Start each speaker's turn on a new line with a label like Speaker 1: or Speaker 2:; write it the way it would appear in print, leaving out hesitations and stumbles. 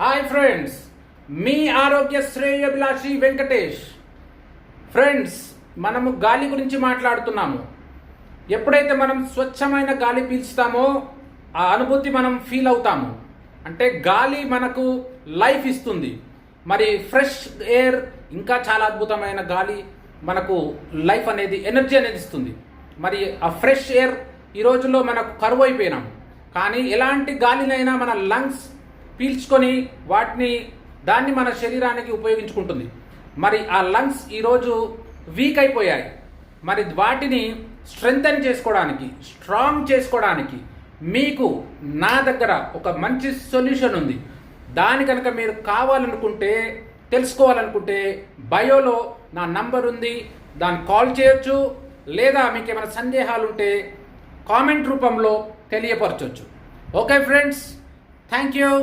Speaker 1: Hi friends, మీ ఆరోగ్య శ్రేయోభిలాషి Venkatesh. Friends, మనము గాలి గురించి మాట్లాడుతున్నాము. ఎప్పుడైతే మనం స్వచ్ఛమైన గాలి పీల్చుతామో ఆ అనుభూతి మనం ఫీల్ అవుతాము. అంటే గాలి మనకు లైఫ్ ఇస్తుంది. మరి ఫ్రెష్ ఎయిర్ ఇంకా చాలా అద్భుతమైన గాలి మనకు లైఫ్ అనేది, ఎనర్జీ అనేది ఇస్తుంది. మరి ఆ ఫ్రెష్ ఎయిర్ ఈ రోజుల్లో మనకు కరువు అయిపోయినాము. కానీ ఎలాంటి గాలినైనా మన లంగ్స్ పీల్చుకొని దాన్ని మన శరీరానికి ఉపయోగించుకుంటుంది. మరి ఆ లంగ్స్ ఈరోజు వీక్ అయిపోయాయి. మరి వాటిని స్ట్రెంగ్తెన్ చేసుకోవడానికి, స్ట్రాంగ్ చేసుకోవడానికి మీకు నా దగ్గర ఒక మంచి సొల్యూషన్ ఉంది. దాని కనుక మీరు కావాలనుకుంటే, తెలుసుకోవాలనుకుంటే బయోలో నా నంబర్ ఉంది, దాన్ని కాల్ చేయొచ్చు. లేదా మీకు ఏమైనా సందేహాలు ఉంటే కామెంట్ రూపంలో తెలియపరచవచ్చు. Okay friends, thank you.